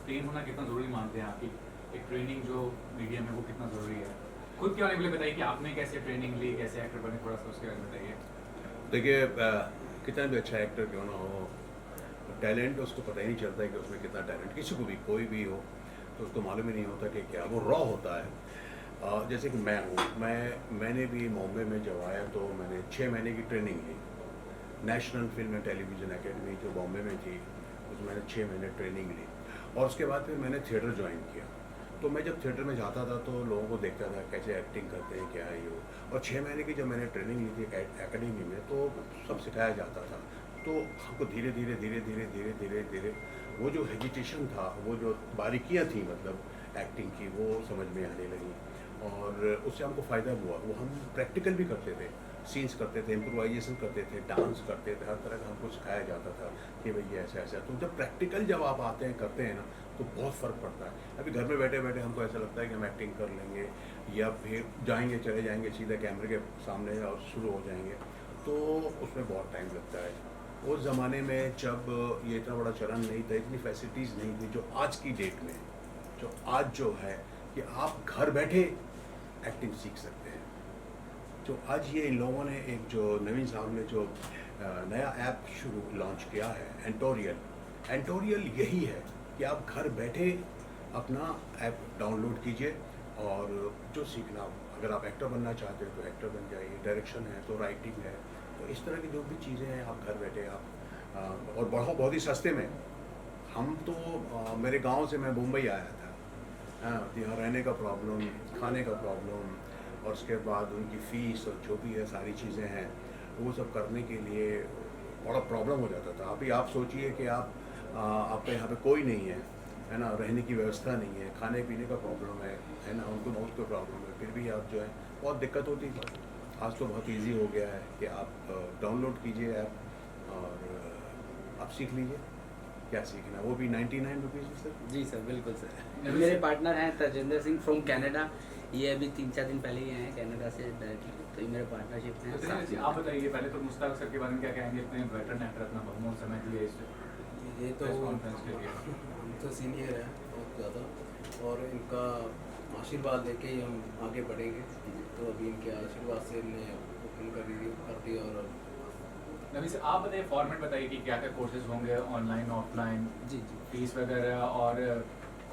Train होना कितना ज़रूरी मानते हैं आपकी एक ट्रेनिंग जो मीडियम है वो कितना ज़रूरी है? खुद के बारे में बताइए कि आपने कैसे ट्रेनिंग ली, कैसे एक्टर बने, थोड़ा सा उसके बारे में बताइए। देखिए, कितना भी अच्छा एक्टर क्यों ना हो, टैलेंट उसको पता ही नहीं चलता है कि उसमें कितना टैलेंट, किसी को भी कोई भी हो तो उसको मालूम ही नहीं होता कि क्या वो रॉ होता है। जैसे कि मैं हूँ, मैंने भी बॉम्बे में जब आया तो मैंने 6 महीने की ट्रेनिंग ली। National film and television academy जो बॉम्बे में थी उसमें मैंने 6 महीने ट्रेनिंग ली और उसके बाद फिर मैंने थिएटर ज्वाइन किया। तो मैं जब थिएटर में जाता था तो लोगों को देखता था कैसे एक्टिंग करते हैं, क्या है ये। और 6 महीने की जब मैंने ट्रेनिंग ली थी एकेडमी में तो सब सिखाया जाता था। तो हमको धीरे धीरे वो जो हेजिटेशन था, वो जो बारीकियाँ थी मतलब एक्टिंग की, वो समझ में आने लगी और उससे हमको फ़ायदा हुआ। वो हम प्रैक्टिकल भी करते थे, सीन्स करते थे, इम्प्रोवाइजेशन करते थे, डांस करते थे, हर तरह का हमको सिखाया जाता था कि भाई ये ऐसा ऐसा। तो जब प्रैक्टिकल जब आप आते हैं करते हैं ना तो बहुत फ़र्क पड़ता है। अभी घर में बैठे बैठे हमको ऐसा लगता है कि हम एक्टिंग कर लेंगे या फिर चले जाएंगे सीधे कैमरे के सामने और शुरू हो जाएंगे, तो उसमें बहुत टाइम लगता है। उस ज़माने में जब ये इतना बड़ा चलन नहीं था, इतनी फैसिलिटीज़ नहीं थी जो आज की डेट में, जो आज जो है कि आप घर बैठे एक्टिंग सीख सकते हैं। जो आज ये इन लोगों ने एक जो नवीन साहब ने जो नया ऐप लॉन्च किया है एंटोरियल यही है कि आप घर बैठे अपना ऐप डाउनलोड कीजिए और जो सीखना, अगर आप एक्टर बनना चाहते हो तो एक्टर बन जाइए, डायरेक्शन है तो राइटिंग है, तो इस तरह की जो भी चीज़ें हैं आप घर बैठे आप और बहुत ही सस्ते में। हम तो मेरे गांव से मैं मुंबई आया था, यहाँ रहने का प्रॉब्लम, खाने का प्रॉब्लम और उसके बाद उनकी फ़ीस और जो भी है सारी चीज़ें हैं वो सब करने के लिए बड़ा प्रॉब्लम हो जाता था। अभी आप सोचिए कि आपके यहाँ पे कोई नहीं है ना, रहने की व्यवस्था नहीं है, खाने पीने का प्रॉब्लम है ना, उनको बहुत कोई प्रॉब्लम है, फिर भी आप जो है बहुत दिक्कत होती थी। आज तो बहुत इजी हो गया है कि आप डाउनलोड कीजिए ऐप और आप सीख लीजिए क्या सीखना, वो भी 99 रुपीज़ सर। जी सर, बिल्कुल सर। मेरे पार्टनर हैं तजिंदर सिंह फ्रॉम कनाडा, ये अभी 3-4 दिन पहले ही आए हैं कनाडा से डायरेक्टली, तो ये मेरे पार्टनरशिप हैं। तो आप बताइए पहले तो मुश्ताक सर के बारे में क्या कहेंगे, इतने वेटरन एक्टर, अपना बहुत समय दिए इस ये तो कॉन्फ्रेंस के लिए। हम तो सीनियर हैं बहुत ज़्यादा और इनका आशीर्वाद लेके ही हम आगे बढ़ेंगे। तो अभी इनके आशीर्वाद से हमने उनका रिव्यू कर दिया। और नबी से आप बताइए, फॉर्मेट बताइए कि क्या क्या कोर्सेज होंगे, ऑनलाइन ऑफलाइन, जी फीस वगैरह और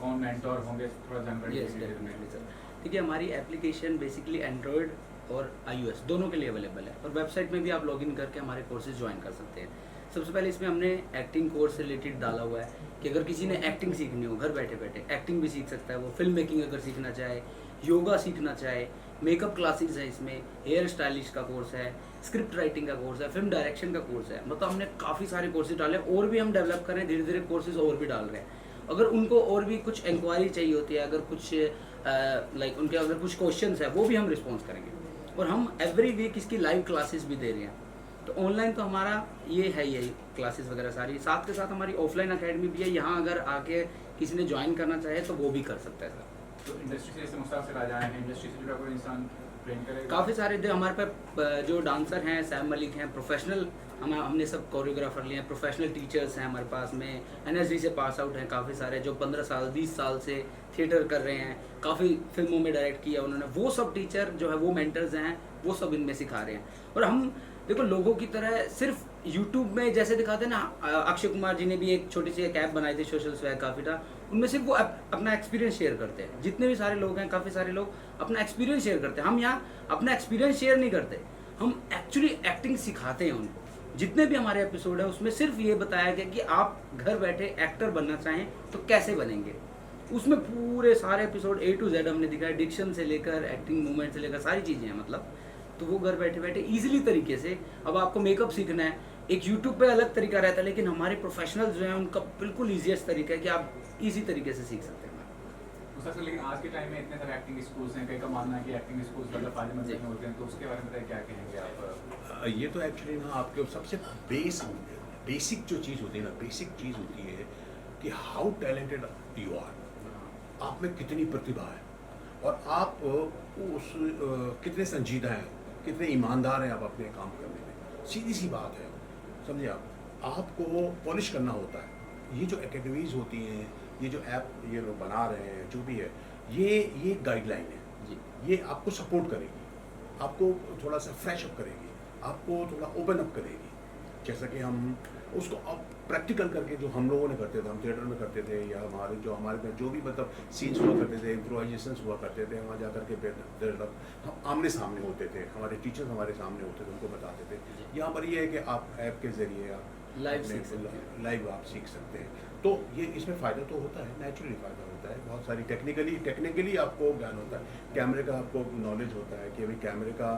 कौन मेंटोर होंगे, थोड़ा जानकारी यस डेफिनेटली सर। देखिए, हमारी एप्लीकेशन बेसिकली एंड्रॉयड और iOS दोनों के लिए अवेलेबल है और वेबसाइट में भी आप लॉगिन करके हमारे कोर्सेज ज्वाइन कर सकते हैं। सबसे पहले इसमें हमने एक्टिंग कोर्स से रिलेटेड डाला हुआ है कि अगर किसी ने एक्टिंग सीखनी हो, घर बैठे बैठे एक्टिंग भी सीख सकता है वो। फिल्म मेकिंग अगर सीखना चाहे, योगा सीखना चाहे, मेकअप क्लासेस है इसमें, हेयर स्टाइलिश का कोर्स है, स्क्रिप्ट राइटिंग का कोर्स है, फिल्म डायरेक्शन का कोर्स है। मतलब हमने काफ़ी सारे कोर्सेज डाले और भी हम डेवलप कर रहे हैं, धीरे धीरे कोर्सेज और भी डाल रहे हैं। अगर उनको और भी कुछ इंक्वायरी चाहिए होती है, अगर कुछ लाइक उनके अगर कुछ क्वेश्चंस है वो भी हम रिस्पॉन्स करेंगे। और हम एवरी वीक इसकी लाइव क्लासेस भी दे रहे हैं। तो ऑनलाइन तो हमारा ये है ही क्लासेस वगैरह सारी, साथ के साथ हमारी ऑफलाइन अकेडमी भी है। यहाँ अगर आके किसी ने ज्वाइन करना चाहे तो वो भी कर सकता है सर। तो इंडस्ट्री से जैसे मुस्ताक सिराज आए हैं, इंडस्ट्री से जुड़ा कोई इंसान ट्रेन करेगा? काफ़ी सारे हमारे पे जो डांसर हैं, सैम मलिक हैं, प्रोफेशनल हमने सब कोरियोग्राफर लिए हैं, प्रोफेशनल टीचर्स हैं हमारे पास में, NSD से पास आउट हैं काफ़ी सारे, जो 15 साल 20 साल से थिएटर कर रहे हैं, काफ़ी फिल्मों में डायरेक्ट किया उन्होंने। वो सब टीचर जो है वो मेंटर्स हैं, वो सब इनमें सिखा रहे हैं। और हम देखो लोगों की तरह सिर्फ यूट्यूब में जैसे दिखाते हैं ना, अक्षय कुमार जी ने भी एक छोटी सी एक ऐप बनाई थी सोशल स्वैग काफ़ी था, उनमें सिर्फ वो अपना एक्सपीरियंस शेयर करते हैं। जितने भी सारे लोग हैं, काफ़ी सारे लोग अपना एक्सपीरियंस शेयर करते हैं। हम यहाँ अपना एक्सपीरियंस शेयर नहीं करते, हम एक्चुअली एक्टिंग सिखाते हैं उनको। जितने भी हमारे एपिसोड हैं उसमें सिर्फ ये बताया गया कि आप घर बैठे एक्टर बनना चाहें तो कैसे बनेंगे। उसमें पूरे सारे एपिसोड A to Z हमने दिखाया, डिक्शन से लेकर एक्टिंग मूवमेंट से लेकर सारी चीज़ें हैं मतलब। तो वो घर बैठे बैठे ईजिली तरीके से, अब आपको मेकअप सीखना है, एक यूट्यूब पे अलग तरीका रहता है, लेकिन हमारे प्रोफेशनल्स जो हैं उनका बिल्कुल ईजीएस्ट तरीका है कि आप इजी तरीके से सीख सकते हैं। मुस्ताक सर, लेकिन आज के टाइम में इतने सारे एक्टिंग स्कूल्स हैं, कई का मानना है कि एक्टिंग स्कूल्स ज़्यादा फायदेमंद नहीं होते हैं, तो उसके बारे में बताइए क्या कहेंगे आप? ये तो एक्चुअली ना आपके सबसे बेसिक जो चीज़ होती है ना, बेसिक चीज़ होती है कि हाउ टैलेंटेड यू आर, आप में कितनी प्रतिभा है और आप उस कितने संजीदा हैं, कितने ईमानदार हैं आप अपने काम करने में। सीधी सी बात है, समझे आप, आपको पॉलिश करना होता है। ये जो एकेडमीज़ होती हैं, ये जो ऐप ये लोग बना रहे हैं, जो भी है, ये गाइडलाइन है जी। ये आपको सपोर्ट करेगी, आपको थोड़ा सा फ्रेश अप करेगी, आपको थोड़ा ओपन अप करेगी। जैसा कि हम उसको अब प्रैक्टिकल करके जो हम लोगों ने करते थे, हम थिएटर में करते थे, या हमारे में जो भी मतलब सीन्स हुआ करते थे, इम्प्रोवाइजेशंस हुआ करते थे, वहाँ जा करके हम आमने सामने होते थे, हमारे टीचर्स हमारे सामने होते थे, उनको बताते थे। यहाँ पर ये है कि आप ऐप के ज़रिए आप लाइव आप सीख सकते हैं। तो ये इसमें फ़ायदा तो होता है, नेचुरली फ़ायदा होता है। बहुत सारी टेक्निकली आपको ज्ञान होता है, कैमरे का आपको नॉलेज होता है कि अभी कैमरे का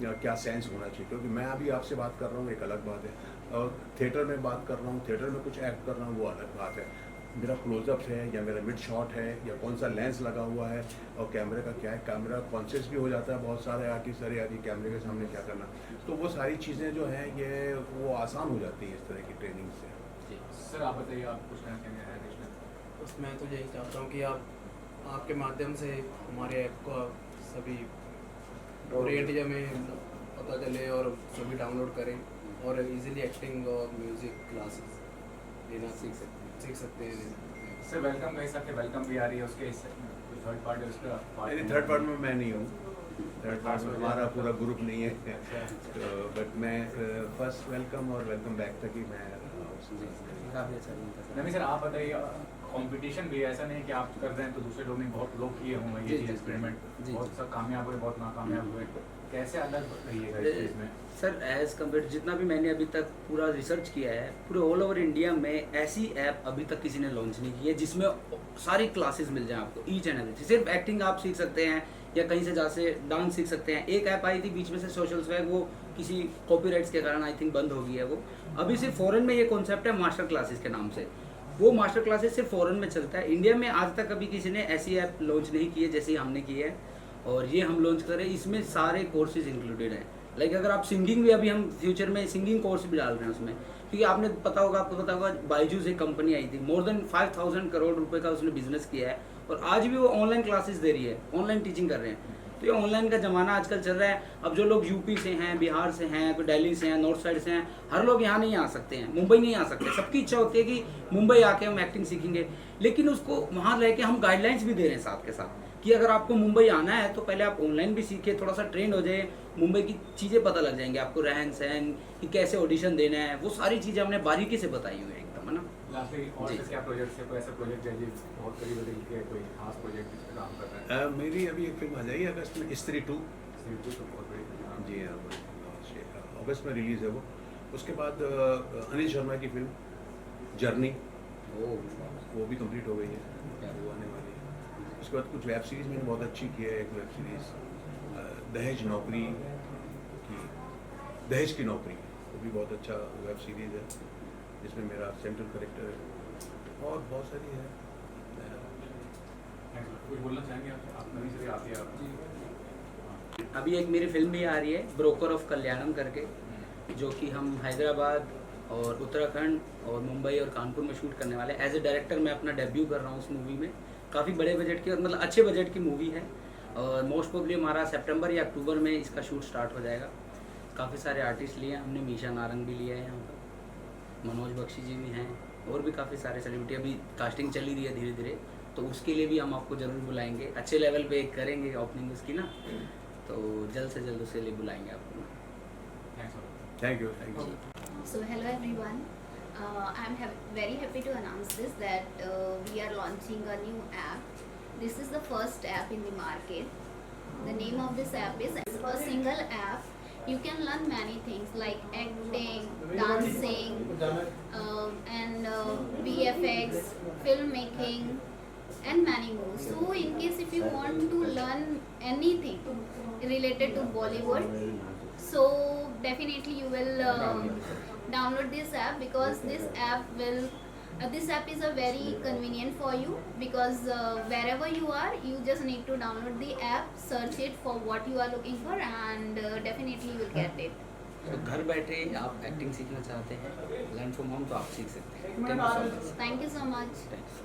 क्या सेंस होना चाहिए। क्योंकि मैं अभी आपसे बात कर रहा हूँ, एक अलग बात है, और थिएटर में बात कर रहा हूँ, थिएटर में कुछ एक्ट कर रहा हूँ, वो अलग बात है। मेरा क्लोजअप है या मेरा मिड शॉट है या कौन सा लेंस लगा हुआ है और कैमरे का क्या है, कैमरा कॉन्शियस भी हो जाता है बहुत सारे आर्टिस्ट, अरे यार कैमरे के सामने क्या करना। तो वो सारी चीज़ें जो हैं ये वो आसान हो जाती हैं इस तरह की ट्रेनिंग से। सर आप बताइए, आप कुछ कहना चाहेंगे? बस मैं तो यही चाहता हूँ कि आपके माध्यम से हमारे ऐप को सभी ओरिएंटेज में पता चले और सभी डाउनलोड करें और इजीली एक्टिंग और म्यूज़िक क्लासेस लेना सीख सकते हैं। सर वेलकम का हिस्सा के वेलकम भी आ रही है, उसके थर्ड पार्ट है उसका नहीं, थर्ड पार्ट में मैं नहीं हूँ, थर्ड पार्ट में हमारा पूरा ग्रुप नहीं है। तो बट मैं फर्स्ट वेलकम और वेलकम बैक तक ही मैं काफ़ी अच्छा। नमी सर आप बताइए, कंपटीशन भी है, ऐसा नहीं है कि आप कर रहे हैं तो दूसरे लोग नहीं, बहुत लोग किए होंगे ये चीज़ एक्सपेरिमेंट, बहुत सब कामयाब हुए, बहुत नाकामयाब हुए, कैसे अलग रहिएगा इस चीज़ में? सर एज़ कम्पेयर जितना भी मैंने अभी तक पूरा रिसर्च किया है, पूरे ऑल ओवर इंडिया में ऐसी ऐप अभी तक किसी ने लॉन्च नहीं की है जिसमें सारी क्लासेस मिल जाएं आपको, ईच एंड एवरी। सिर्फ एक्टिंग आप सीख सकते हैं या कहीं से जाके डांस सीख सकते हैं। एक ऐप आई थी बीच में से सोशल स्वैग, वो किसी कॉपीराइट्स के कारण आई थिंक बंद हो गई है वो। अभी सिर्फ फॉरेन में ये कॉन्सेप्ट है मास्टर क्लासेस के नाम से, वो मास्टर क्लासेस सिर्फ फॉरेन में चलता है। इंडिया में आज तक अभी किसी ने ऐसी ऐप लॉन्च नहीं की है जैसी हमने की है, और ये हम लॉन्च करें, इसमें सारे कोर्सेज इंक्लूडेड हैं। लाइक अगर आप सिंगिंग भी, अभी हम फ्यूचर में सिंगिंग कोर्स भी डाल रहे हैं उसमें, क्योंकि आपको पता होगा बायजूस एक कंपनी आई थी, मोर देन 5,000 करोड़ रुपए का उसने बिजनेस किया है, और आज भी वो ऑनलाइन क्लासेस दे रही है, ऑनलाइन टीचिंग कर रहे हैं। तो ये ऑनलाइन का ज़माना आजकल चल रहा है। अब जो लोग यूपी से हैं, बिहार से हैं, कोई दिल्ली से हैं, नॉर्थ साइड से हैं, हर लोग यहाँ नहीं आ सकते हैं, मुंबई नहीं आ सकते। सबकी इच्छा होती है कि मुंबई आके हम एक्टिंग सीखेंगे, लेकिन उसको वहाँ रह के हम गाइडलाइंस भी दे रहे हैं साथ के साथ कि अगर आपको मुंबई आना है तो पहले आप ऑनलाइन भी सीखे, थोड़ा सा ट्रेंड हो जाए, मुंबई की चीज़ें पता लग जाएंगे आपको, रहन सहन कि कैसे ऑडिशन देना है, वो सारी चीज़ें हमने बारीकी से बताई हुई है एकदम, है ना। लास्टली और से क्या प्रोजेक्ट है, कोई ऐसा प्रोजेक्ट है जी बहुत करीब दिल के, कोई खास प्रोजेक्ट जिस पे काम कर रहे हैं? मेरी अभी एक फिल्म आ जाएगी अगस्त में, स्त्री 2। तो बहुत बड़ी जी हाँ, अगस्त में रिलीज़ है वो। उसके बाद अनिल शर्मा की फिल्म जर्नी, वो भी कंप्लीट हो गई है, वो आने वाली है। उसके बाद कुछ वेब सीरीज़ मैंने बहुत अच्छी की है। एक वेब सीरीज़ दहेज की नौकरी, वो भी बहुत अच्छा वेब सीरीज़ है जिसमें मेरा सेंट्रल कैरेक्टर है, और बहुत सारी है। कुछ बोलना चाहेंगे आप? नवी से आती है आप? अभी एक मेरी फिल्म भी आ रही है, ब्रोकर ऑफ कल्याणम करके, जो कि हम हैदराबाद और उत्तराखंड और मुंबई और कानपुर में शूट करने वाले हैं। एज ए डायरेक्टर मैं अपना डेब्यू कर रहा हूँ उस मूवी में। काफ़ी बड़े बजट की और मतलब अच्छे बजट की मूवी है और मोस्ट प्रोबेबली हमारा सितंबर या अक्टूबर में इसका शूट स्टार्ट हो जाएगा। काफ़ी सारे आर्टिस्ट लिए हैं हमने, मीशा नारंग भी लिया है यहाँ पर, मनोज बख्शी जी भी हैं और भी काफ़ी सारे सेलिब्रिटी। अभी कास्टिंग चली रही है धीरे धीरे, तो उसके लिए भी हम आपको ज़रूर बुलाएंगे। अच्छे लेवल पे करेंगे ओपनिंग उसकी ना, तो जल्द से जल्द उसके लिए बुलाएंगे आपको। Thank you thank you. So hello everyone. I'm very happy to announce this that we are launching a new app. This is the first app in the market. The name of this app is a single app. You can learn many things like acting, dancing, and VFX, filmmaking, and many more. So in case if you want to learn anything related to Bollywood, so definitely you will download this app, because this app is a very convenient for you, because wherever you are you just need to download the app, search it for what you are looking for, and definitely you will get it. तो घर बैठे आप acting सीखना चाहते हैं, learn from home, तो आप सीख सकते हैं। Thank you so much. Thank you so much. Thanks.